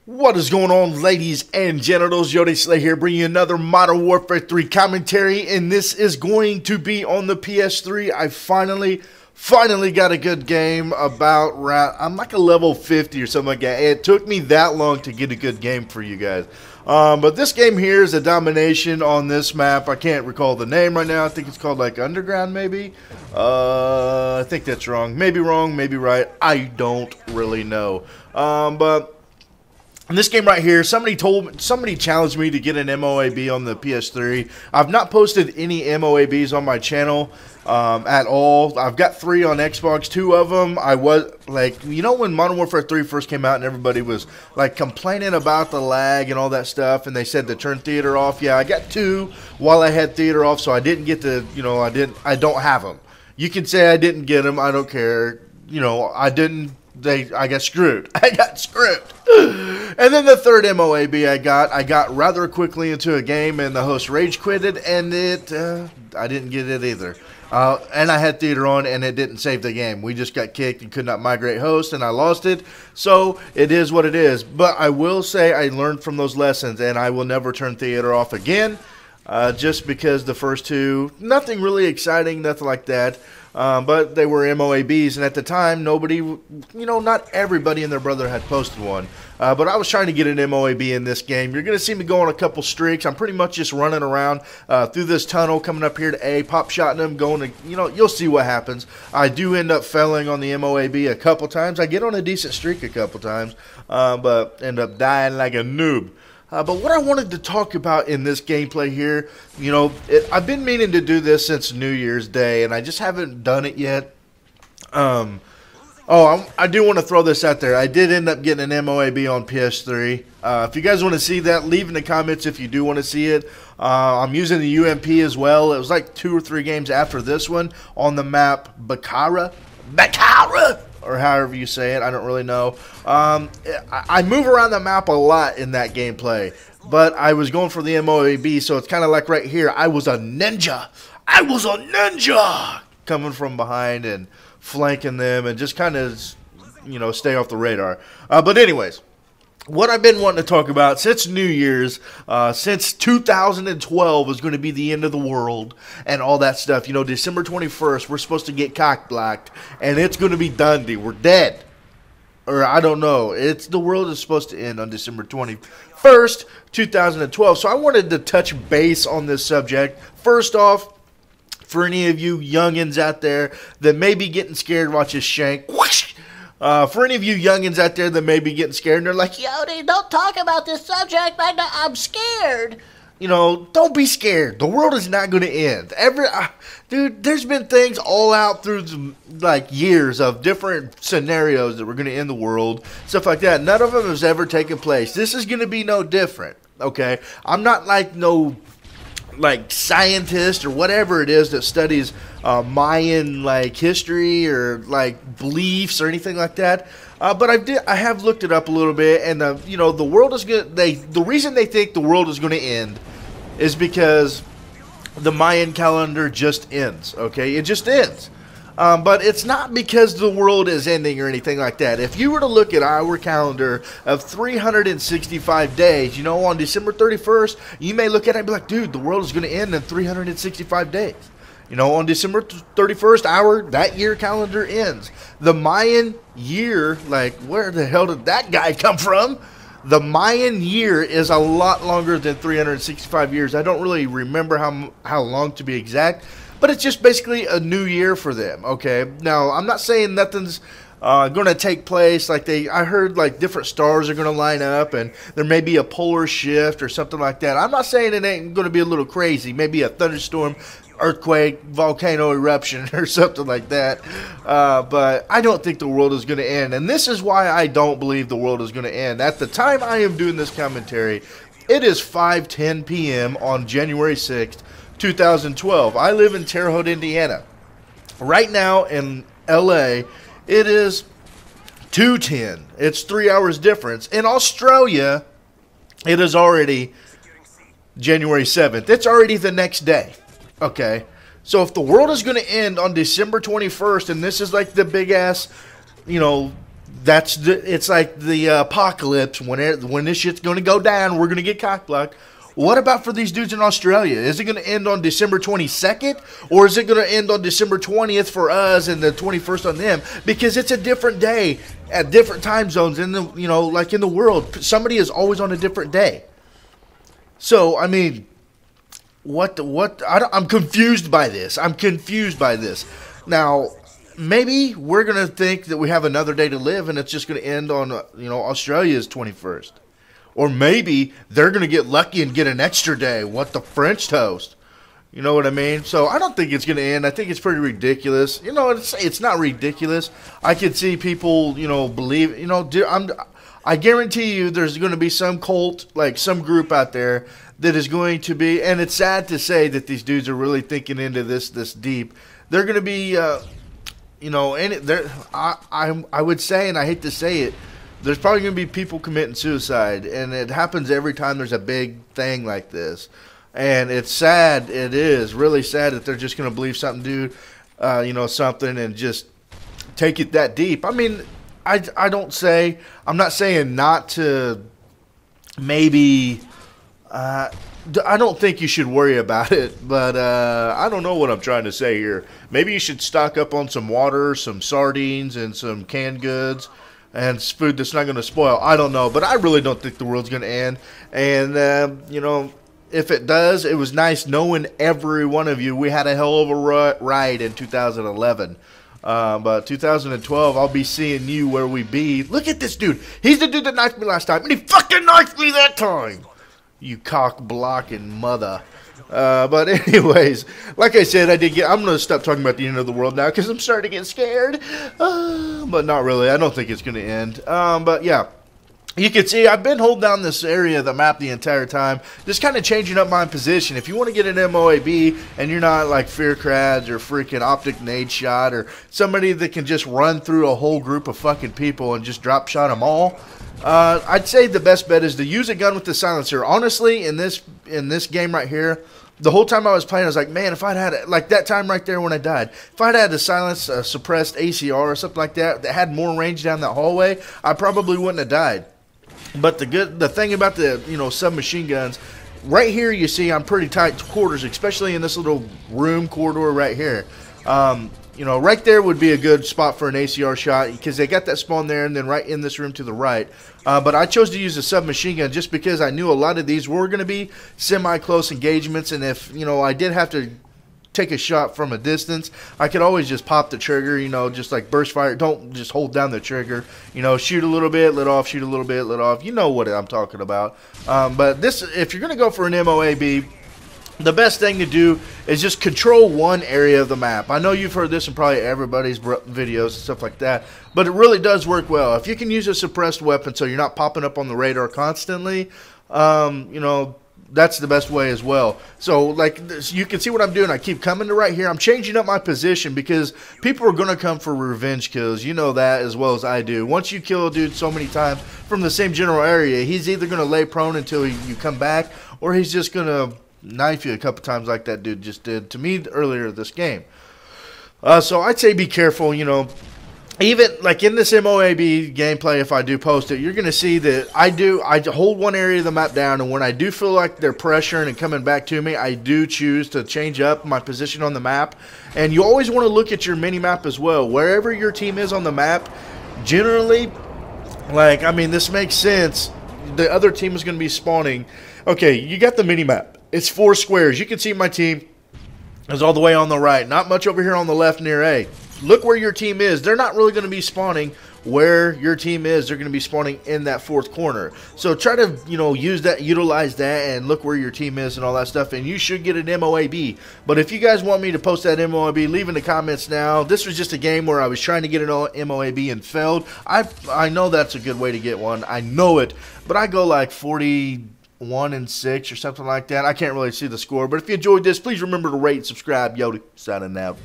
What is going on, ladies and genitals? YOTESLAYA here, bringing you another Modern Warfare 3 commentary, and this is going to be on the PS3. I finally got a good game about I'm like a level 50 or something like that. It took me that long to get a good game for you guys. But this game here is a domination on this map. I can't recall the name right now. I think it's called like Underground, maybe. I think that's wrong, maybe right. I don't really know. But in this game right here, somebody challenged me to get an MOAB on the PS3. I've not posted any MOABs on my channel at all. I've got 3 on Xbox. 2 of them, I was like, you know, when Modern Warfare 3 first came out and everybody was like complaining about the lag and all that stuff, and they said to turn theater off. Yeah, I got 2 while I had theater off, so I didn't get to, you know, I don't have them. You can say I didn't get them. I don't care. You know, I didn't. I got screwed. I got screwed. And then the third MOAB I got rather quickly into a game, and the host rage quitted, and I didn't get it either. And I had theater on, and it didn't save the game. We just got kicked and could not migrate host, and I lost it. So it is what it is. But I will say I learned from those lessons, and I will never turn theater off again. Just because the first 2, nothing really exciting, nothing like that. But they were MOABs, and at the time, nobody, you know, not everybody and their brother had posted one. But I was trying to get an MOAB in this game. You're going to see me go on a couple streaks. I'm pretty much just running around through this tunnel, coming up here to A, pop shotting them, going to, you know, you'll see what happens. I do end up failing on the MOAB a couple times. I get on a decent streak a couple times, but end up dying like a noob. But what I wanted to talk about in this gameplay here, you know, I've been meaning to do this since New Year's Day, and I just haven't done it yet. I do want to throw this out there. I did end up getting an MOAB on PS3. If you guys want to see that, leave in the comments if you do want to see it. I'm using the UMP as well. It was like 2 or 3 games after this one on the map Bakara, or however you say it. I don't really know. I move around the map a lot in that gameplay, but I was going for the MOAB, so it's kind of like right here. I was a ninja. Coming from behind and flanking them and just kind of, you know, stay off the radar. But anyways, what I've been wanting to talk about since New Year's, since 2012 is going to be the end of the world and all that stuff. You know, December 21st, we're supposed to get cock-blocked, and it's going to be Dundee. We're dead. Or I don't know. The world is supposed to end on December 21st, 2012. So I wanted to touch base on this subject. First off, for any of you youngins out there that may be getting scared, watch this shank. Whoosh! For any of you youngins out there that may be getting scared and they're like, Yodi, don't talk about this subject, I'm scared. You know, don't be scared. The world is not going to end. Dude, there's been things all out through like years of different scenarios that were going to end the world, stuff like that. None of them has ever taken place. This is going to be no different, okay? I'm not like no scientist or whatever it is that studies Mayan like history or like beliefs or anything like that. But I have looked it up a little bit, and you know, the world is the reason they think the world is going to end is because the Mayan calendar just ends. Okay, it just ends. But it's not because the world is ending or anything like that. If you were to look at our calendar of 365 days, you know, on December 31st, you may look at it and be like, dude, the world is going to end in 365 days. You know, on December 31st, that year calendar ends. The Mayan year, like, where the hell did that guy come from? The Mayan year is a lot longer than 365 years. I don't really remember how long to be exact. But it's just basically a new year for them, okay? Now, I'm not saying nothing's going to take place. Like I heard like different stars are going to line up, and there may be a polar shift or something like that. I'm not saying it ain't going to be a little crazy. Maybe a thunderstorm, earthquake, volcano eruption, or something like that. But I don't think the world is going to end. And this is why I don't believe the world is going to end. At the time I am doing this commentary, it is 5:10 p.m. on January 6th. 2012. I live in Terre Haute, Indiana. Right now in LA, it is 2:10. It's 3 hours difference. In Australia, it is already January 7th. It's already the next day. Okay. So if the world is going to end on December 21st, and this is like the big ass, you know, It's like the apocalypse. When this shit's going to go down, we're going to get cockblocked. What about for these dudes in Australia? Is it going to end on December 22nd? Or is it going to end on December 20th for us and the 21st on them? Because it's a different day at different time zones in the, like in the world. Somebody is always on a different day. So, I mean, I'm confused by this. I'm confused by this. Now, maybe we're going to think that we have another day to live and it's just going to end on, Australia's 21st. Or maybe they're going to get lucky and get an extra day. What the French toast? You know what I mean? So I don't think it's going to end. I think it's pretty ridiculous. It's not ridiculous. I could see people, believe, I guarantee you there's going to be some cult, like some group out there that is going to be, and it's sad to say that these dudes are really thinking into this deep. They're going to be, I would say, and I hate to say it, there's probably going to be people committing suicide, and it happens every time there's a big thing like this. And it's sad, it is really sad that they're just going to believe something, something and just take it that deep. I mean, I'm not saying not to maybe, I don't think you should worry about it, but I don't know what I'm trying to say here. Maybe you should stock up on some water, some sardines, and some canned goods, and food that's not going to spoil. I don't know, but I really don't think the world's going to end. And, if it does, it was nice knowing every one of you. We had a hell of a ride in 2011. But 2012, I'll be seeing you where we be. Look at this dude. He's the dude that knifed me last time, and he fucking knifed me that time. You cock-blocking mother. But anyways, like I said, I'm going to stop talking about the end of the world now because I'm starting to get scared. But not really. I don't think it's going to end. But yeah, you can see I've been holding down this area of the map the entire time, just kind of changing up my position. If you want to get an MOAB and you're not like Fear Crads or freaking Optic Nade Shot or somebody that can just run through a whole group of fucking people and just drop shot them all, I'd say the best bet is to use a gun with the silencer. Honestly, in this game right here, the whole time I was playing, I was like, man, if I'd had, like that time right there when I died, if I'd had a suppressed ACR or something like that that had more range down that hallway, I probably wouldn't have died. But the thing about the submachine guns, right here you see I'm pretty tight quarters, especially in this little room corridor right here. Right there would be a good spot for an ACR shot because they got that spawn there and then right in this room to the right. But I chose to use a submachine gun just because I knew a lot of these were going to be semi-close engagements, and if I did have to take a shot from a distance, I could always just pop the trigger, just like burst fire. Don't just hold down the trigger, shoot a little bit, let off, shoot a little bit, let off. You know what I'm talking about. But if you're going to go for an MOAB, the best thing to do is just control one area of the map. I know you've heard this in probably everybody's videos and stuff like that, but it really does work well. If you can use a suppressed weapon so you're not popping up on the radar constantly, that's the best way as well. So, like, you can see what I'm doing. I keep coming to right here. I'm changing up my position because people are going to come for revenge kills. You know that as well as I do. Once you kill a dude so many times from the same general area, he's either going to lay prone until you come back, or he's just going to knife you a couple times like that dude just did to me earlier this game. So I'd say be careful, Even like in this MOAB gameplay, if I do post it, you're going to see that I hold one area of the map down, and when I do feel like they're pressuring and coming back to me, I do choose to change up my position on the map. And you always want to look at your mini-map as well. Wherever your team is on the map, generally, this makes sense. The other team is going to be spawning. Okay, you got the mini-map. It's 4 squares. You can see my team is all the way on the right. Not much over here on the left near A. Look where your team is. They're not really going to be spawning where your team is. They're going to be spawning in that 4th corner. So try to, utilize that and look where your team is and all that stuff, and you should get an MOAB. But if you guys want me to post that MOAB, leave in the comments now. This was just a game where I was trying to get an MOAB and failed. I know that's a good way to get one. I know it. But I go like 41-6 or something like that. I can't really see the score. But if you enjoyed this, please remember to rate and subscribe. Yoda signing out.